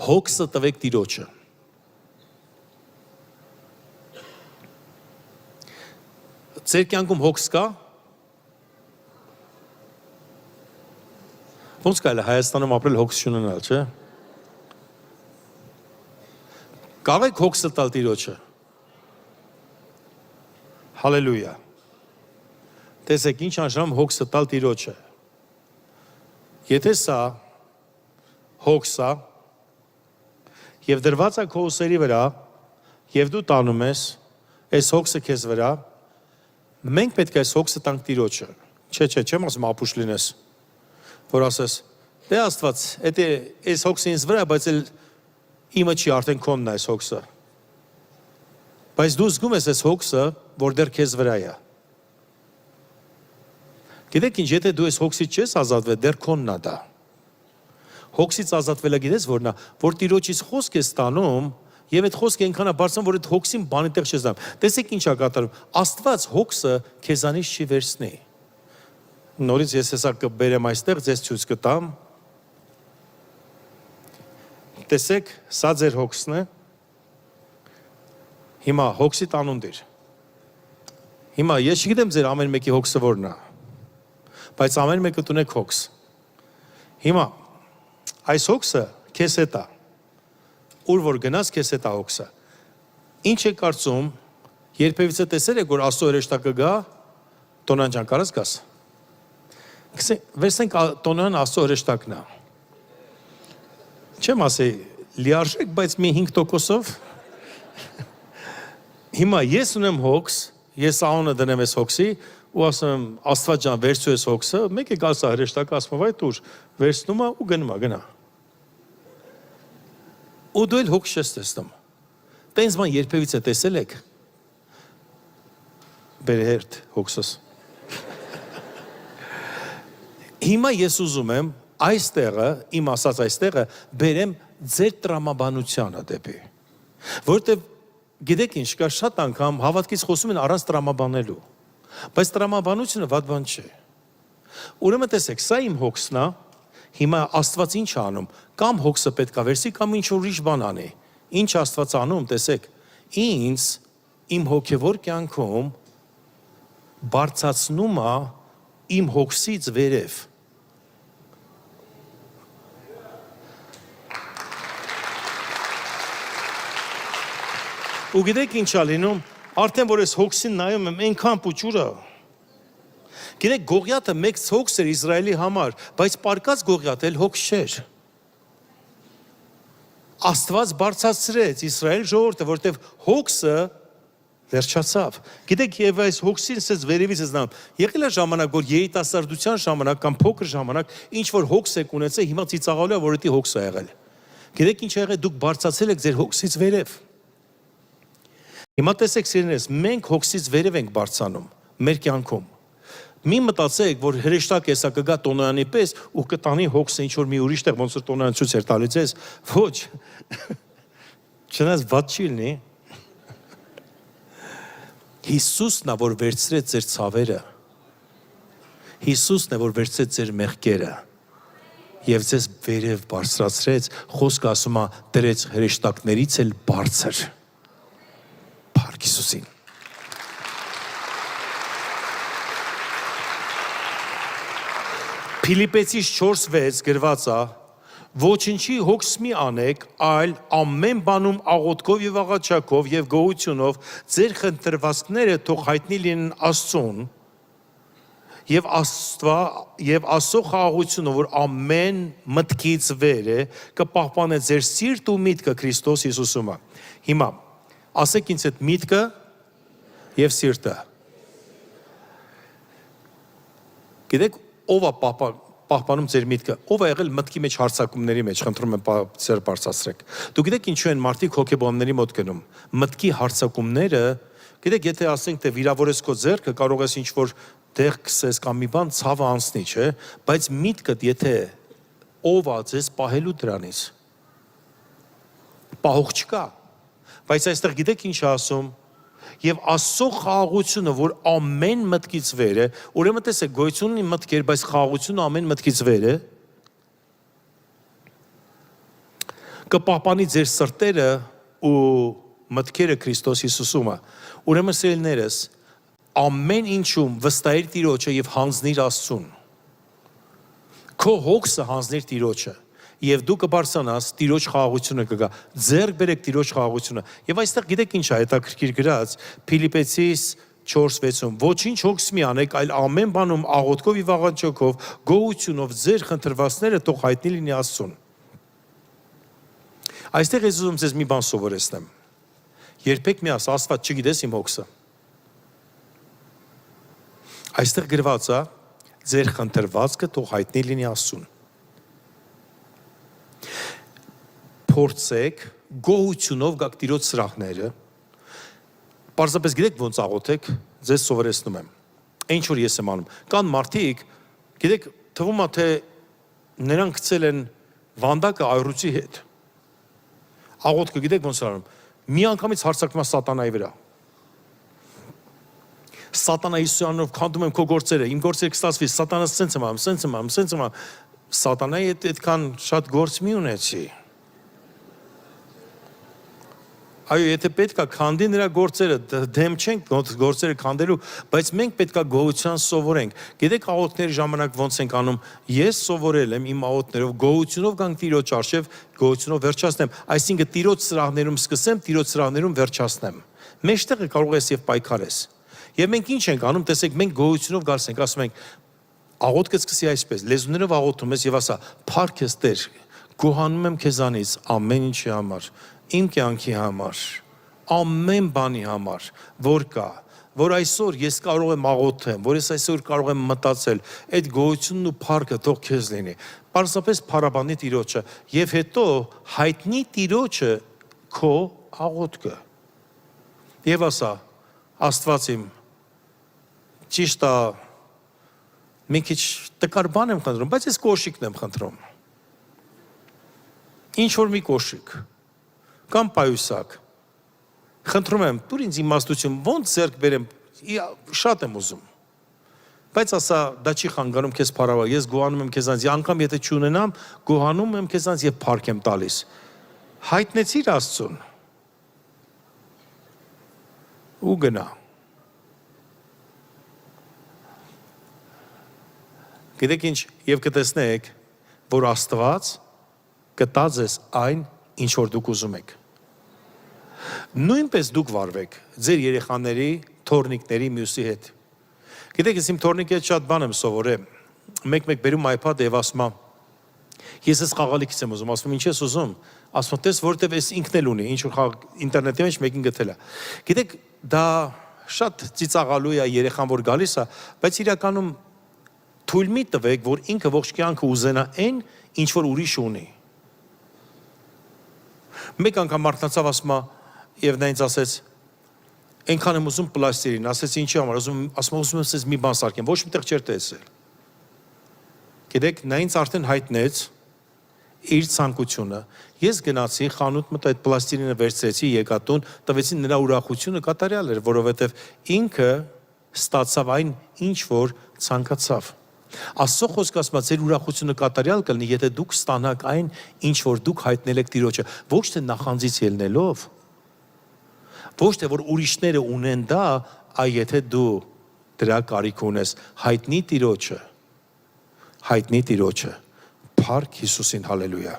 Հոգսը տվեք Տիրոջը։ Ձեր կյանքում հոգս կա։ Ոնց կարելի է Հայաստանում ապրել հոգս չունենալ, չէ՞։ Կարող եք հոգսը տալ Տիրոջը։ Հալելույա։ Տեսեք, ինչ անշամ հոգսը տալ Տիրոջը։ Եթե սա հոգս է եւ դրված է քո ուսերի վրա եւ դու տանում ես այս հոգսը քեզ վրա, մենք պետք է այս հոգսը տանք Տիրոջը։ Չէ, չեմ ասում ապուշ լինես, որ ասես, դե Աստված, եթե այս հոգսը ինձ վրա, բայց էլ իմը չի, արդեն քոնն է այս հոգսը։ Բայց դու զգում ես այս հոգսը, որ դեռ քեզ վրա է։ Գիտեք ինչ, եթե դու այս հոգսից չես ազատվել, դեռ քոնն է դա։ Հոգսից ազատվելը գիտես որն է, որ Տիրոջից խոսք ես ստանում, եւ այդ խոսքը այնքան է բարձրանում, որ այդ հոգսին բանի տեղ չես դառնում։ Տեսեք ինչ է կատարում։ Աստված հոգսը քեզանից չի վերցնի։ Նորից ես հեսա կբերեմ այստեղ, ձեզ ցույց կտամ։ Տեսեք, սա ձեր հոգսն է։ Հիմա հոգսի տանուն դիր։ Հիմա ես չգիտեմ ձեր ամեն մեկի հոգսը որն է, բայց ամեն մեկը ունեք հոգս։ Հիմա այս հոգսը քեզ հետ է։ Ուր որ գնաս քեզ հետ է հոգսը։ Ինչ է կարծում, երբևիցե տեսել եք, որ Աստծո հրեշտակը գա, Տոնյան ջան, կարաս գաս։ Վերցնենք Տոնյան Աստծո հրեշտակն է։ Չեմ ասի լիարժեք, բայց մի 5%-ով։ Հիմա ես ունեմ հոգս, ես անունը դնեմ այս հոգսի ու ասում եմ Աստված ջան, վերցու այս հոգսը, մեկ է գալիս հրեշտակը ասում վայ տուր, վերցնում է ու գնում է, գնա։ Ու դու էլ հոգս չես տեսնում։ Տենց ման երբևիցե տեսել եք։ Բերերդ հոգսս։ Հիմա ես ուզում եմ այստեղը, իմ ասած այստեղը, բերեմ ձեր տրամաբանությանը դեպի։ Որտեվ գիտեք ինչ, կա շատ անգամ հավատքից խոսում են առանց տրամաբանելու։ Բայց տրամաբանությունը վատ բան չէ։ Ուրեմն տեսեք, սա իմ հոգսն է, հիմա Աստված ինչ է անում, կամ հոգսը պետք է վերցի, կամ ինչ ուրիշ բան անի։ Ինչ Աստված անում, տեսեք, ինձ իմ հոգևոր կյանքում բարձրացնում է իմ հոգսից վերև։ Ու գիտեք ինչ է լինում, արդեն որ ես հոգսին նայում եմ, այնքան պուչուրը։ Գիտեք, Գողիաթը մեկ հոգս էր Իսրայելի համար, բայց պարկած Գողիաթը էլ հոգս չէր։ Աստված բարձրացրեց Իսրայել ժողովուրդը, որտեղ հոգսը վերջացավ։ Գիտեք, եւ այս հոգսին ասես վերևից ես նայում։ Եղել է ժամանակ, որ երիտասարդության ժամանակ կամ փոքր ժամանակ ինչ որ հոգս եք ունեցել, հիմա ծիծաղալու է, որ դա հոգս է եղել։ Գիտեք ինչ է եղել, դուք բարձրացել եք ձեր հոգսից վերև։ Հիմա տեսեք սիրելիներս, մենք հոգսից վերև ենք բարձանում մեր կյանքում։ Մի մտածեք, որ հրեշտակ էսա կգա Տոնոյանի պես ու կտանի հոգսը ինչ որ մի ուրիշ տեղ, ոնց որ Տոնոյան ցույց էր տալիս ձեզ, ոչ։ Չնայած վատ չի լինի։ Հիսուսն է, որ վերցրեց ձեր ցավերը։ Հիսուսն է, որ վերցրեց ձեր մեղքերը եւ ձեզ վերև բարձրացրեց, խոսքը ասում է դրեց հրեշտակներից էլ բարձր։ Փառք Հիսուսին։ Փիլիպեցիս 4:6 գրված է. ոչինչի հոգս մի անեք, այլ ամեն բանում աղոթքով եւ աղաչակով եւ գոհությունով ձեր խնդրվածքները թող հայտնի լինեն Աստծուն եւ Աստծո խաղաղությունը, որ ամեն մտքից վեր է, կպահպանե ձեր սիրտ ու միտքը Քրիստոս Հիսուսում։ Հիմա ասեք ինձ այդ միտքը եւ սիրտը։ Գիտեք ով է պահպանում ձեր միտքը, ով է եղել մտքի մեջ հարցակումների մեջ, խնդրում եմ ձեր բարձրացրեք։ Դու գիտեք ինչու են մարդիկ հոգեբանների մոտ գնում։ Մտքի հարցակումները, գիտեք, եթե ասենք թե վիրավորես քո ձեռքը, կարող ես ինչ-որ դեղ քսես կամ մի բան ցավը անցնի, չէ՞, բայց միտքդ եթե ով է ձեզ պահելու դրանից։ Պահող չկա։ Բայց այստեղ գիտեք ինչ է ասում։ Եվ Աստծո խաղաղությունը, որ ամեն մտքից վեր է, ուրեմն տեսեք, գոյություն ունի մտքեր, բայց խաղաղությունը ամեն մտքից վեր է, կպահպանի ձեր սրտերը ու մտքերը Քրիստոս Հիսուսումը։ Ուրեմն սիրելիներս, ամեն ինչում վստահիր Տիրոջը եւ հանձնիր Աստծուն։ Քո հոգսը հանձնիր Տիրոջը եւ դու կբարձրանաս Տիրոջ խաղաղությունը կգա։ Ձեռք բերեք Տիրոջ խաղաղությունը։ Եվ այստեղ գիտեք ինչ է հետաքրքիր գրած Փիլիպպեցիս 4:6-ում ոչինչ հոգս մի անեք, այլ ամեն բանում աղոթքով եւ աղաչքով, գոհությունով ձեր խնդրվածները թող հայտնի լինի Աստծուն։ Այստեղ ես ուզում ձեզ մի բան սովորեցնեմ։ Երբեք մի աս Աստված չգիտես իմ հոգսը։ Այստեղ գրված է ձեր խնդրվածքը թող հայտնի լինի Աստծուն։ Փորձեք գոհությունով գաք Տիրոջ սրահները։ Պարզապես գիտեք ոնց աղոթեք, ձեզ սովորեցնում եմ։ Ինչ որ ես եմ անում։ Կան մարդիկ, գիտեք, թվում է թե նրանք գցել են վանդակը այրուցի հետ։ Աղոթքը գիտեք ոնց անում։ Մի անգամից հարձակվում է սատանայի վրա։ Սատանայի Հիսուսյանով քանդում եմ քո գործերը, իմ գործերը կստացվի, սատանաս սենց եմ անում։ Սատանայի հետ այդքան շատ գործ մի ունեցի։ Այո, եթե պետք է քանդի նրա գործերը, դեմ չենք գործերը քանդելու, բայց մենք պետք է գոհության սովորենք։ Գիտեք աղոթքների ժամանակ ոնց ենք անում։ Ես սովորել եմ իմ աղոթքներով գոհությունով գանք Տիրոջ առջև, գոհությունով վերջացնեմ։ Այսինքն Տիրոջ սրահներում սկսեմ, Տիրոջ սրահներում վերջացնեմ։ Մեջտեղը կարող ես եւ պայքարես։ Եվ մենք ինչ ենք անում, տեսեք, մենք գոհությունով գալիս ենք, ասում ենք, աղոթքը սկսի այսպես, լեզուներով աղոթում ես եւ ասա, «Փառք ես Տեր, գոհանում եմ քեզանից ամեն ինչի համար, իմ կյանքի համար, ամեն բանի համար, որ կա, որ այսօր ես կարող եմ աղոթեմ, որ ես այսօր կարող եմ մտածել, այդ գոհությունն ու փառքը թող քեզ լինի»։ Պարզապես փառաբանի Տիրոջը եւ հետո հայտնի Տիրոջը քո աղոթքը։ Եվ ասա, Աստված իմ, ճիշտ է, մի քիչ տկար բան եմ խնդրում, բայց ես կոշիկն եմ խնդրում։ Ինչ որ մի կոշիկ, կամ պայուսակ, խնդրում եմ, տուր ինձ իմաստություն, ոնց ձեռք բերեմ, շատ եմ ուզում։ Բայց ասա, դա չի խանգարում քեզ փառաբան, ես գոհանում եմ քեզանից, անգամ եթե չունենամ, գոհանում եմ քեզանից եւ փառք եմ տալիս։ Հայտնեցիր Աստծուն։ Ու գնա։ Գիտեք ինչ, եւ կտեսնեք, որ Աստված կտա ձեզ այն, ինչ որ դուք ուզում եք։ Նույնպես դուք վարվեք ձեր երեխաների, թորնիկների, մյուսի հետ։ Գիտեք, ես իմ թորնիկի հետ շատ բան եմ սովորել։ Մեկ-մեկ բերում iPad եւ ասում եմ, ես ես խաղալիքից եմ ուզում, ասում եմ, ինչ ես ուզում։ Ասում եմ, տես, որտեվ ես ինքն էլ ունի, ինչ որ խաղ ինտերնետի մեջ մեկին գտել է։ Գիտեք, դա շատ ծիծաղալու է երեխան որ գալիս է, բայց իրականում թույլ մի տվեք, որ ինքը ողջ կյանքը ուզենա այն, ինչ որ ուրիշ ունի։ Մեկ անգամ մարտնացավ ասում է, եւ նա ինձ ասեց, այնքան եմ ուզում պլաստիրին, ասեց ինչի համար, ասում եմ ասես մի բան սարքեմ, ոչ միտեղ չէր տեսել։ Գիտեք, նա ինձ արդեն հայտնեց իր ցանկությունը։ Ես գնացի խանութ մտա այդ պլաստիրինը վերցրեցի, եկա տուն, տվեցի նրա ուրախությունը կատարյալ էր, որովհետև ինքը ստացավ այն, ինչ որ ցանկացավ։ Աստծո խոսքը ասում է, ձեր ուրախությունը կատարյալ կլինի, եթե դուք ստանաք այն, ինչ որ դուք հայտնել եք Տիրոջը, ոչ թե նախանձից ելնելով, ոչ թե որ ուրիշները ունեն դա, այլ եթե դու դրա կարիք ունես, հայտնի Տիրոջը, փառք Հիսուսին, հալելույա։